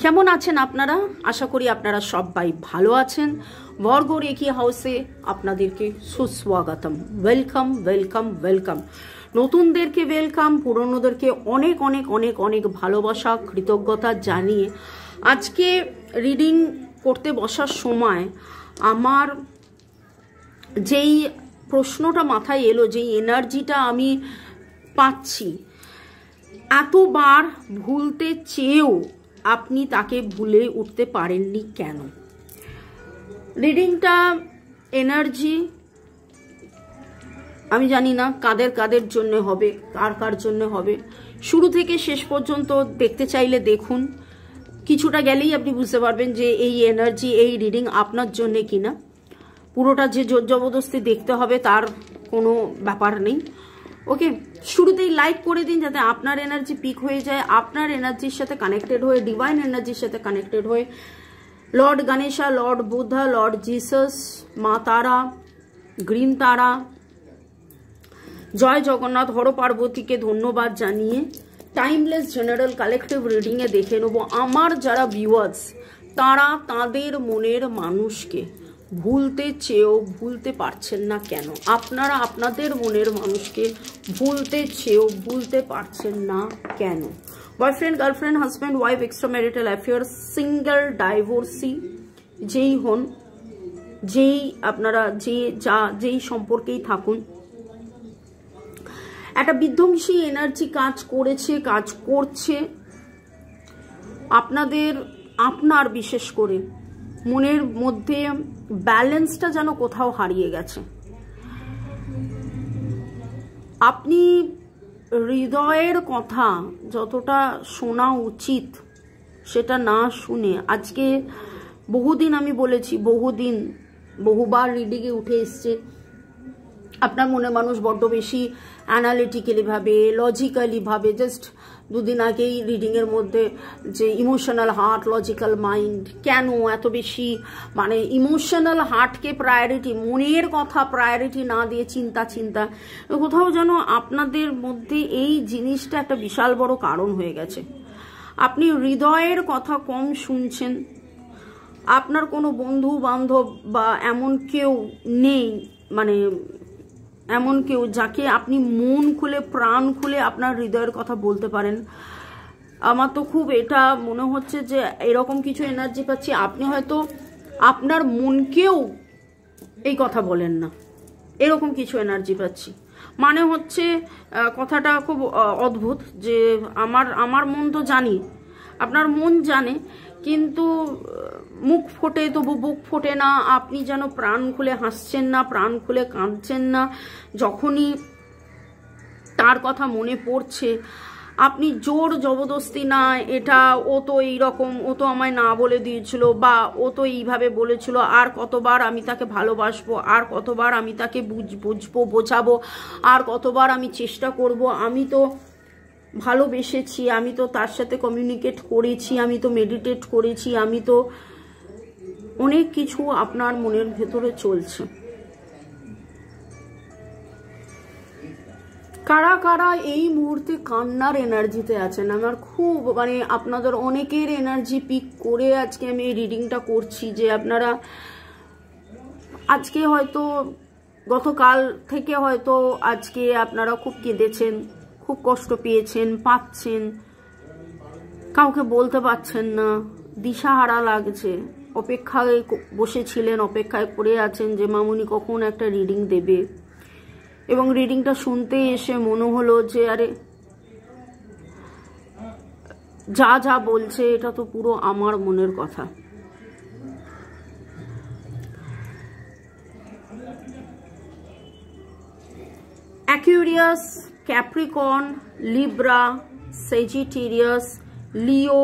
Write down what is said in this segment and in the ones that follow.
কেমন আছেন আপনারা? আশা করি আপনারা সবাই ভালো আছেন। বর্গ রেখি হাউসে আপনাদেরকে সুস্বাগতম। Welcome welcome welcome. নতুনদেরকে ওয়েলকাম, পুরনোদেরকে অনেক অনেক অনেক অনেক ভালোবাসা, কৃতজ্ঞতা জানিয়ে আজকে রিডিং করতে বসার সময় আমার যেই প্রশ্নটা মাথায় এলো, যেই এনার্জিটা আমি পাচ্ছি, এতবার ভুলতে চেয়েও আপনি তাকে ভুলে উঠতে পারেননি কেন? রিডিংটা এনার্জি আমি জানি না কাদের কাদের জন্য হবে, কার কার জন্য হবে। শুরু থেকে শেষ পর্যন্ত দেখতে চাইলে দেখুন, কিছুটা গেলেই আপনি বুঝতে পারবেন যে এই এনার্জি, এই রিডিং আপনার জন্য কিনা। পুরোটা যে জোর জবরদস্তি দেখতে হবে তার কোনো ব্যাপার নেই। ওকে, শুরুতেই লাইক করে দিন যাতে আপনার এনার্জি পিক হয়ে যায়, আপনার এনার্জির সাথে কানেক্টেড হয়ে, ডিভাইন এনার্জির সাথে কানেক্টেড হয়ে Lord Ganesha, Lord Buddha, Lord Jesus, মা তারা, গ্রিন তারা, জয় জগন্নাথ, হর পার্বতীকে ধন্যবাদ জানিয়ে টাইমলেস জেনারেল কালেকটিভ রিডিংয়ে দেখে নেব আমার যারা ভিউয়ার্স তারা তাদের মনের মানুষকে ভুলতে চেয়েও ভুলতে পারছেন না কেন। আপনারা আপনাদের মনের মানুষকে ভুলতে চেয়েও ভুলতে পারছেন না কেন? Boyfriend, girlfriend, husband, wife, extra marital affair, single, divorcee যেই হন, যেই আপনারা যেই সম্পর্কেই থাকুন, একটা বিধ্বংসী এনার্জি কাজ করেছে, কাজ করছে আপনার বিশেষ করে মনের মধ্যে ব্যালেন্সটা যেন কোথাও হারিয়ে গেছে। আপনি হৃদয়ের কথা যতটা শোনা উচিত সেটা না শুনে, আজকে বহুদিন আমি বলেছি, বহুবার রিডিংয়ে উঠে এসছে আপনার মনে মানুষ বড্ড বেশি অ্যানালিটিক্যালি ভাবে, লজিক্যালি ভাবে। জাস্ট দুদিন আগেই রিডিংয়ের মধ্যে যে ইমোশনাল হার্ট, লজিক্যাল মাইন্ড, কেন এত বেশি মানে ইমোশনাল হার্টকে প্রায়োরিটি, মনের কথা প্রায়োরিটি না দিয়ে চিন্তা কোথাও যেন আপনাদের মধ্যে এই জিনিসটা একটা বিশাল বড় কারণ হয়ে গেছে। আপনি হৃদয়ের কথা কম শুনছেন। আপনার কোনো বন্ধু বান্ধব বা এমন কেউ নেই, মানে এমন কেউ যাকে আপনি মন খুলে প্রাণ খুলে আপনার হৃদয়ের কথা বলতে পারেন। আমার তো খুব এটা মনে হচ্ছে যে এরকম কিছু এনার্জি পাচ্ছি, আপনি হয়তো আপনার মনকেও এই কথা বলেন না, এরকম কিছু এনার্জি পাচ্ছি। মানে হচ্ছে কথাটা খুব অদ্ভুত যে আমার মন তো জানি, আপনার মন জানে, কিন্তু মুখ ফোটে তবু বুক ফোটে না। আপনি যেন প্রাণ খুলে হাসছেন না, প্রাণ খুলে কাঁদছেন না। যখনই তার কথা মনে পড়ছে আপনি জোর জবরদস্তি না, এটা ও তো এইরকম, ও তো আমায় না বলে দিয়েছিল, বা ও তো এইভাবে বলেছিল, আর কতবার আমি তাকে ভালোবাসবো, আর কতবার আমি তাকে বুঝবো বোঝাবো, আর কতবার আমি চেষ্টা করব, আমি তো ভালোবেসেছি, আমি তো তার সাথে কমিউনিকেট করেছি, আমি তো মেডিটেট করেছি, আমি তো অনেক কিছু আপনার মনের ভেতরে চলছে। কারা কারা এই মুহূর্তে কান্নার এনার্জিতে আছেন? আমার খুব মানে আপনাদের অনেকের এনার্জি পিক করে আজকে আমি এই রিডিংটা করছি যে আপনারা আজকে হয়তো গতকাল থেকে হয়তো আজকে আপনারা খুব কেঁদেছেন, খুব কষ্ট পেয়েছেন, পাচ্ছেন, কাউকে বলতে পারছেন না, দিশাহারা লাগছে, অপেক্ষায় বসেছিলেন, অপেক্ষায় করে আছেন যে মামুনি কখন একটা রিডিং দেবে। এবং রিডিংটা শুনতে এসে মনে হলো যে আরে যা বলছে এটা তো পুরো আমার মনের কথা। অ্যাকুয়ারিয়াস, ক্যাপ্রিকর্ন, লিব্রা, সেজিটেরিয়াস, লিও,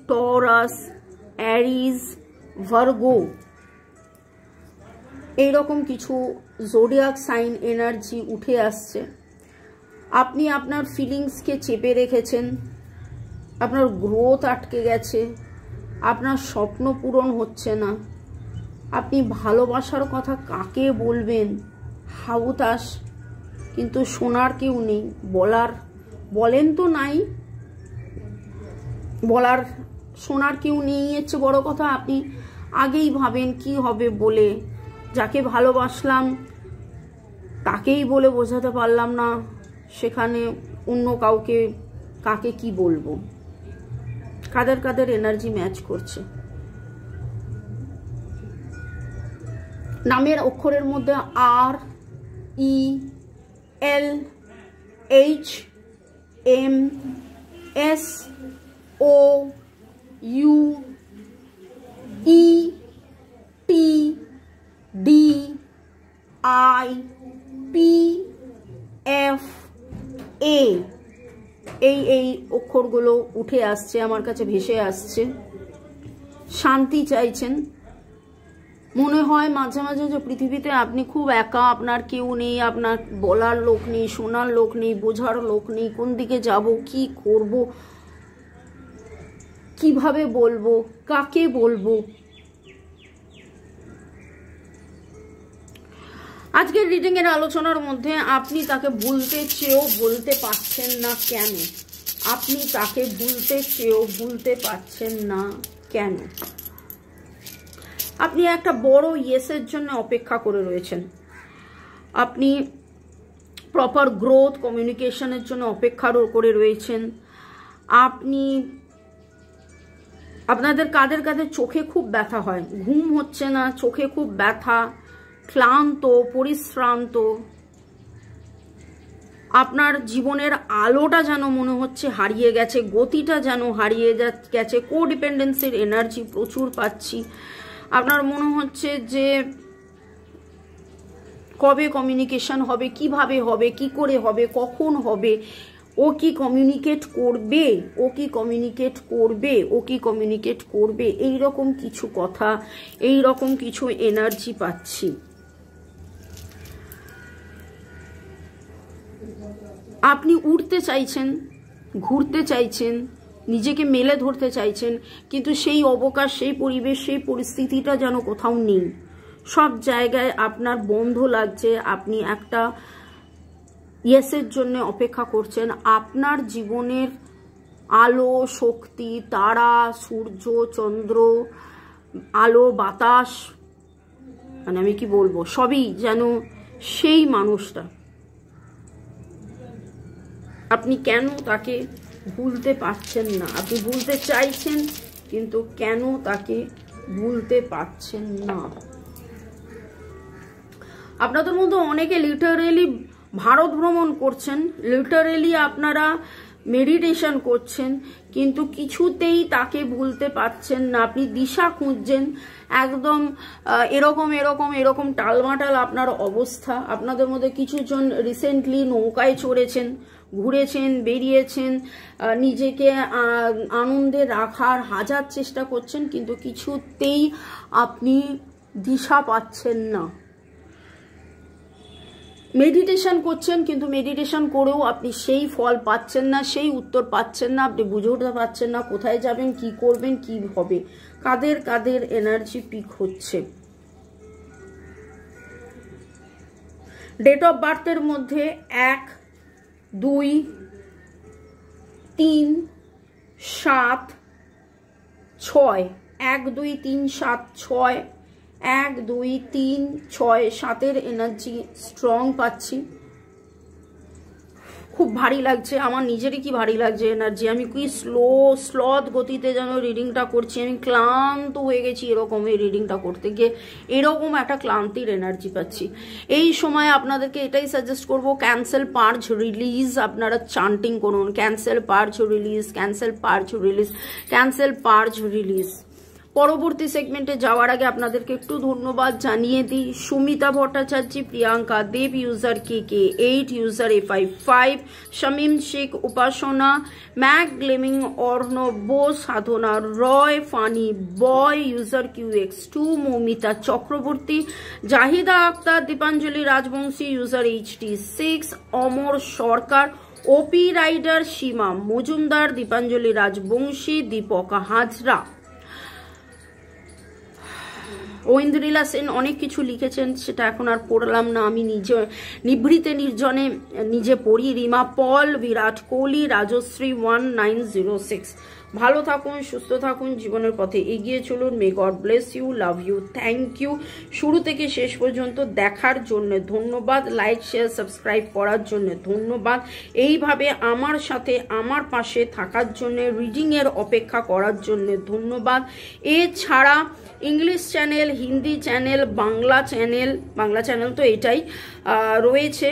টরাস, অ্যারিজ, ভার্গো, এইরকম কিছু জোডিয়াক সাইন এনার্জি উঠে আসছে। আপনি আপনার ফিলিংসকে চেপে রেখেছেন, আপনার গ্রোথ আটকে গেছে, আপনার স্বপ্ন পূরণ হচ্ছে না, আপনি ভালোবাসার কথা কাকে বলবেন, হাউতাস, কিন্তু শোনার কেউ নেই, বলেন তো নাই, বলার শোনার কেউ নেই হচ্ছে বড় কথা। আপনি আগেই ভাবেন কি হবে বলে, যাকে ভালোবাসলাম তাকেই বলে বোঝাতে পারলাম না, সেখানে অন্য কাকে কি বলবো। কাদের কাদের এনার্জি ম্যাচ করছে? নামের অক্ষরের মধ্যে R, E, L, H, M, S, O, U, E, T, D, I, P, F, A, এই অক্ষরগুলো উঠে আসছে, আমার কাছে ভেসে আসছে। শান্তি চাইছেন। মনে হয় মাঝে মাঝে যে পৃথিবীতে আপনি খুব একা, আপনার কেউ নেই, আপনার বলার লোক নেই, শোনার লোক নেই, বোঝার লোক নেই, কোন দিকে যাব, কি করব, কিভাবে বলবো, কাকে বলবো। আজকের রিডিং এর আলোচনার মধ্যে আপনি তাকে ভুলতে চেয়েও বলতে পারছেন না কেন? আপনি তাকে ভুলতে চেয়েও ভুলতে পারছেন না কেন? আপনি একটা বড় ইয়েসের জন্য অপেক্ষা করে রয়েছেন। আপনি প্রপার গ্রোথ কমিউনিকেশনের জন্য অপেক্ষা করে রয়েছেন। আপনাদের কাদের কাদের চোখে খুব ব্যথা হয়, ঘুম হচ্ছে না, চোখে খুব ব্যথা, ক্লান্ত, পরিশ্রান্ত। আপনার জীবনের আলোটা যেন মনে হচ্ছে হারিয়ে গেছে, গতিটা যেন হারিয়ে গেছে। কোডিপেন্ডেন্সির এনার্জি প্রচুর পাচ্ছি। আপনার মনে হচ্ছে যে কবে কমিউনিকেশন হবে, কিভাবে হবে, কি করে হবে, কখন হবে, ও কি কমিউনিকেট করবে, ও কি কমিউনিকেট করবে, ও কি কমিউনিকেট করবে, এইরকম কিছু কথা, এইরকম কিছু এনার্জি পাচ্ছি। আপনি উঠতে চাইছেন, ঘুরতে চাইছেন, নিজেকে মেলে ধরতে চাইছেন, কিন্তু সেই অবকাশ, সেই পরিবেশ, সেই পরিস্থিতিটা যেন কোথাও নেই। সব জায়গায় আপনার বন্ধ লাগছে। আপনি একটা ইয়েসের জন্য অপেক্ষা করছেন। আপনার জীবনের আলো, শক্তি, তারা, সূর্য, চন্দ্র, আলো, বাতাস, মানে আমি কি বলবো, সবই যেন সেই মানুষটা। আপনি কেন তাকে ভুলতে পারছেন না? আপনি ভুলতে চাইছেন, কিন্তু কেন তাকে ভুলতে পারছেন না? আপনাদের মধ্যে অনেকে লিটারেলি ভারত ভ্রমণ করছেন, লিটারেলি আপনারা মেডিটেশন করছেন, কিন্তু কিছুতেই তাকে ভুলতে পারছেন না। আপনি দিশা খুঁজছেন, একদম এরকম এরকম এরকম টালমাটাল আপনার অবস্থা। আপনাদের মধ্যে কিছুজন রিসেন্টলি নৌকায় চড়েছেন, ঘুরেছেন, বেরিয়েছেন, নিজেকে আনন্দে রাখার হাজার চেষ্টা করছেন, কিন্তু কিছুতেই আপনি দিশা পাচ্ছেন না। মেডিটেশন করছেন, কিন্তু মেডিটেশন করেও আপনি সেই ফল পাচ্ছেন না, সেই উত্তর পাচ্ছেন না। আপনি বুঝে উঠতে পারছেন না কোথায় যাবেন, কি করবেন, কি হবে। কাদের কাদের এনার্জি পিক হচ্ছে? ডেট অফ বার্থের মধ্যে 1, 2, 3, 7, 6, 1, 2, 3, 7, 6, 1, 2, 3, 6, 7-এর এনার্জি স্ট্রং পাচ্ছি। খুব ভারী লাগছে, আমার নিজেরই কি ভারী লাগছে এনার্জি। আমি কি স্লথ গতিতে যেন রিডিংটা করছি, আমি ক্লান্ত হয়ে গেছি এরকম এই রিডিংটা করতে গিয়ে, এরকম একটা ক্লান্তির এনার্জি পাচ্ছি। এই সময় আপনাদেরকে এটাই সাজেস্ট করব, ক্যান্সেল, পার্জ, রিলিজ আপনারা চান্টিং করুন। Cancel, purge, release, cancel, purge, release, cancel, purge, release. পরবর্তী সেগমেন্টে যাওয়ার আগে আপনাদেরকে একটু ধন্যবাদ জানিয়ে দিই। Sumita Bhattacharya, Priyanka Deb, user KK 8, user A55, Shamim Sheikh, Upasana, ম্যাক গ্লেমিং, Arnab Bose, Sadhana Roy, funny boy, user QX2, Moumita Chakraborty, Zahida Akter, Dipanjali Rajbanshi, user HT6, Amar Sarkar, OP rider, Seema Majumdar, Dipanjali Rajbanshi, Deepak Hazra. Aindrila Sen অনেক কিছু লিখেছেন, সেটা এখন আর পড়লাম না, আমি নিজে নিভৃতে নির্জনে নিজে পড়ি। রিমা পল, বিরাট কোহলি, রাজশ্রী 1906। ভালো থাকুন, সুস্থ থাকুন, জীবনের পথে এগিয়ে চলুন। May God bless you, love you, thank you. শুরু থেকে শেষ পর্যন্ত দেখার জন্য ধন্যবাদ, লাইক শেয়ার সাবস্ক্রাইব করার জন্য ধন্যবাদ, এইভাবে আমার সাথে আমার পাশে থাকার জন্য, রিডিংয়ের অপেক্ষা করার জন্য ধন্যবাদ। এছাড়া English channel, Hindi channel, Bangla channel তো এটাই রয়েছে,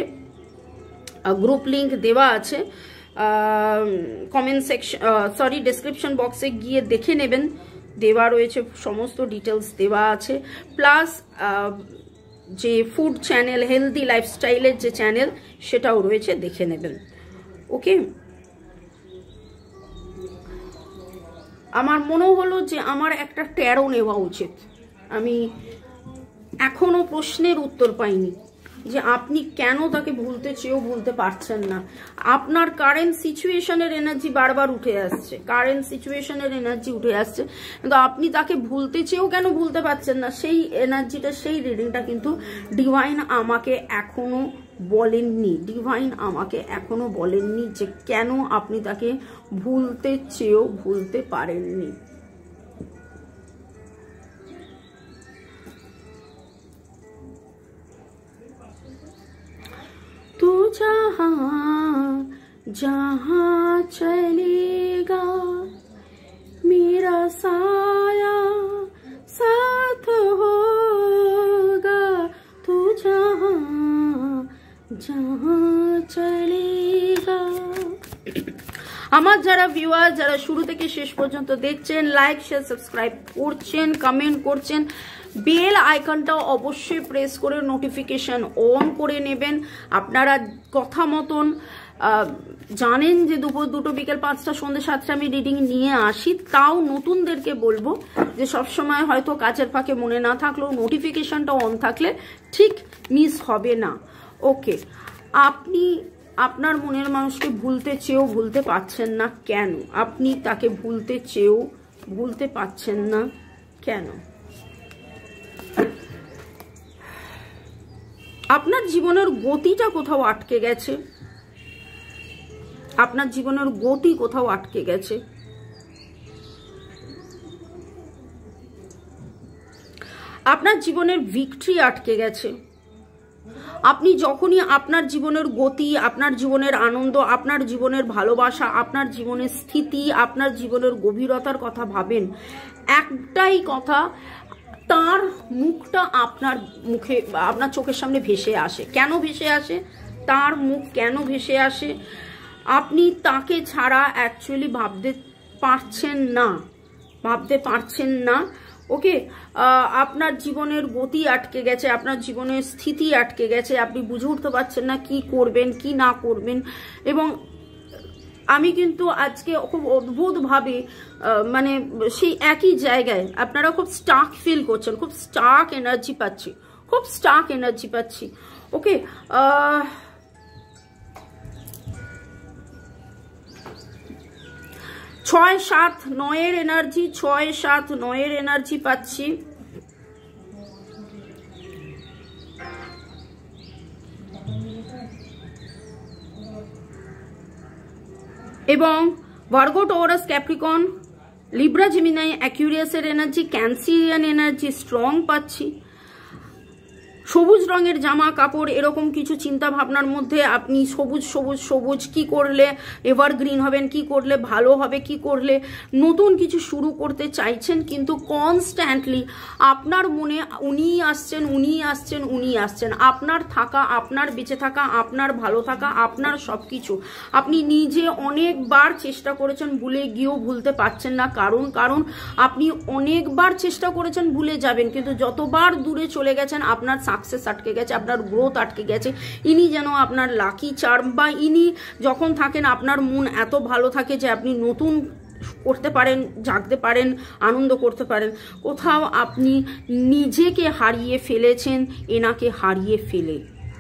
গ্রুপ লিঙ্ক দেওয়া আছে কমেন্ট সেকশন ডেসক্রিপশন বক্সে গিয়ে দেখে নেবেন, দেওয়া রয়েছে, সমস্ত ডিটেলস দেওয়া আছে। প্লাস যে ফুড চ্যানেল, হেলদি লাইফস্টাইলের যে চ্যানেল, সেটাও রয়েছে, দেখে নেবেন। ওকে, আমার মনে হলো যে আমার একটা ট্যারো নেওয়া উচিত। আমি এখনো প্রশ্নের উত্তর পাইনি যে আপনি কেন তাকে ভুলতে চেয়েও ভুলতে পারছেন না। আপনার কারেন্ট সিচুয়েশনের এনার্জি বারবার উঠে আসছে, কিন্তু আপনি তাকে ভুলতে চেয়েও কেন ভুলতে পারছেন না, সেই এনার্জিটা, সেই রিডিংটা কিন্তু ডিভাইন আমাকে এখনো বলেননি, যে কেন আপনি তাকে ভুলতে চেয়েও ভুলতে পারেননি। तू जहाँ चलेगा मेरा साया साथ होगा, तू जहाँ चलेगा। আমার যারা ভিউয়ার, যারা শুরু থেকে শেষ পর্যন্ত দেখছেন, লাইক শেয়ার সাবস্ক্রাইব করছেন, কমেন্ট করছেন, বেল আইকনটা অবশ্যই প্রেস করে নোটিফিকেশন অন করে নেবেন। আপনারা কথা মতন জানেন যে দুপুর 2টো, বিকেল 5টা, সন্ধ্যে 7টা আমি রিডিং নিয়ে আসি। তাও নতুনদেরকে বলবো যে সবসময় হয়তো কাজের ফাঁকে মনে না থাকলেও নোটিফিকেশনটা অন থাকলে ঠিক মিস হবে না। ওকে, আপনি আপনার মনের মানুষকে ভুলতে চেয়েও ভুলতে পারছেন না কেন? আপনি তাকে ভুলতে চেয়েও ভুলতে পারছেন না কেন? আপনার জীবনের গতিটা কোথাও আটকে গেছে, আপনার জীবনের গতি কোথাও আটকে গেছে। আপনার জীবনের ভিক্টরি আটকে গেছে। আপনি যখনই আপনার জীবনের গতি, আপনার জীবনের আনন্দ, আপনার জীবনের ভালোবাসা, আপনার জীবনের স্থিতি, আপনার জীবনের গভীরতার কথা ভাবেন, একটাই কথা, তার মুখটা আপনার মুখে, আপনার চোখের সামনে ভেসে আসে। কেন ভেসে আসে? তার মুখ কেন ভেসে আসে? আপনি তাকে ছাড়া অ্যাকচুয়ালি ভাবতে পারছেন না। ওকে, আপনার জীবনের গতি আটকে গেছে, আপনার জীবনের স্থিতি আটকে গেছে, আপনি বুঝে উঠতে পারছেন না কি করবেন কি না করবেন। এবং আমি কিন্তু আজকে খুব অদ্ভুতভাবে মানে সেই একই জায়গায় আপনারা খুব স্টাক ফিল করছেন, খুব স্টাক এনার্জি পাচ্ছি। ওকে, 6-7-9 এনার্জি, 6-7-9 এনার্জি পাচ্ছি। এবং Virgo, Taurus, Capricorn, Libra, Gemini, অ্যাকুয়ারিয়াসের এনার্জি, ক্যান্সিয়ান এনার্জি স্ট্রং পাচ্ছি। সবুজ রঙের জামা কাপড়, এরকম কিছু চিন্তা ভাবনার মধ্যে আপনি সবুজ কি করলে এভারগ্রিন হবেন, কি করলে ভালো হবে, কি করলে নতুন কিছু শুরু করতে চাইছেন, কিন্তু কনস্ট্যান্টলি আপনার মনে উনিই আসছেন। আপনার থাকা, আপনার বেঁচে থাকা, আপনার ভালো থাকা, আপনার সব কিছু আপনি নিজে অনেকবার চেষ্টা করেছেন, ভুলে গিয়েও ভুলতে পারছেন না। কারণ আপনি অনেকবার চেষ্টা করেছেন ভুলে যাবেন, কিন্তু যতবার দূরে চলে গেছেন আপনার সাকসেস আটকে গেছে, আপনার গ্রোথ আটকে গেছে। ইনি যেন আপনার লাকি চার্ম, বা ইনি যখন থাকেন আপনার মন এত ভালো থাকে যে আপনি নতুন করতে পারেন, জাগতে পারেন, আনন্দ করতে পারেন। কোথাও আপনি নিজেকে হারিয়ে ফেলেছেন এনাকে হারিয়ে ফেলে,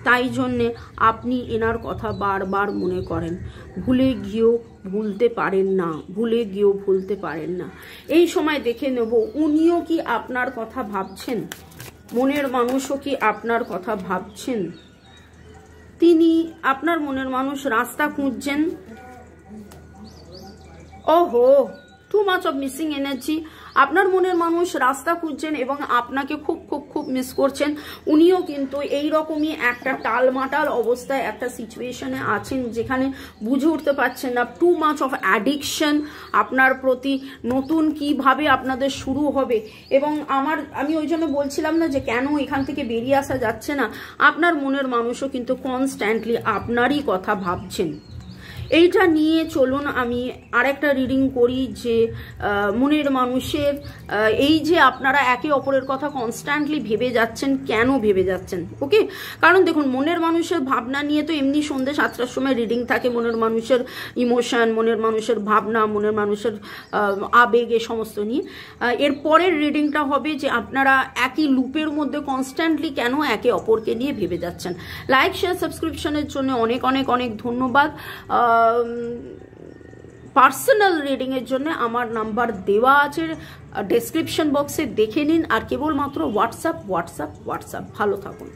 তাই জন্যে আপনি এনার কথা বারবার মনে করেন, ভুলে গিয়েও ভুলতে পারেন না, ভুলে গিয়েও ভুলতে পারেন না। এই সময় দেখে নেব উনিও কি আপনার কথা ভাবছেন, মনের মানুষও কি আপনার কথা ভাবছেন। তিনি আপনার মনের মানুষ রাস্তা খুঁজছেন। ওহো, too much of missing energy. আপনার মনের মানুষ রাস্তা খুঁজছেন এবং আপনাকে খুব খুব খুব মিস করছেন। উনিও কিন্তু এই রকমই একটা টালমাটাল অবস্থায় একটা সিচুয়েশনে আছেন যেখানে বুঝে উঠতে পারছেন না। টু মাচ অফ অ্যাডিকশন আপনার প্রতি, নতুন কিভাবে আপনাদের শুরু হবে। এবং আমি ওই জন্য বলছিলাম না যে কেন এখান থেকে বেরিয়ে আসা যাচ্ছে না। আপনার মনের মানুষও কিন্তু কনস্ট্যান্টলি আপনারই কথা ভাবছেন। এইটা নিয়ে চলুন আমি আরেকটা রিডিং করি যে মনের মানুষের এই যে আপনারা একে অপরের কথা কনস্ট্যান্টলি ভেবে যাচ্ছেন, কেন ভেবে যাচ্ছেন। ওকে, কারণ দেখুন মনের মানুষের ভাবনা নিয়ে তো এমনি সন্ধ্যে 7টার সময় রিডিং থাকে। মনের মানুষের ইমোশন, মনের মানুষের ভাবনা, মনের মানুষের আবেগ, এ সমস্ত নিয়ে। এর পরের রিডিংটা হবে যে আপনারা একই লুপের মধ্যে কনস্ট্যান্টলি কেন একে অপরকে নিয়ে ভেবে যাচ্ছেন। লাইক, শেয়ার, সাবস্ক্রিপশনের জন্য অনেক অনেক অনেক ধন্যবাদ। পার্সোনাল রিডিং এর জন্য আমার নাম্বার দেওয়া আছে ডেসক্রিপশন বক্সে, দেখে নিন। আর কেবলমাত্র হোয়াটসঅ্যাপ। ভালো থাকুন।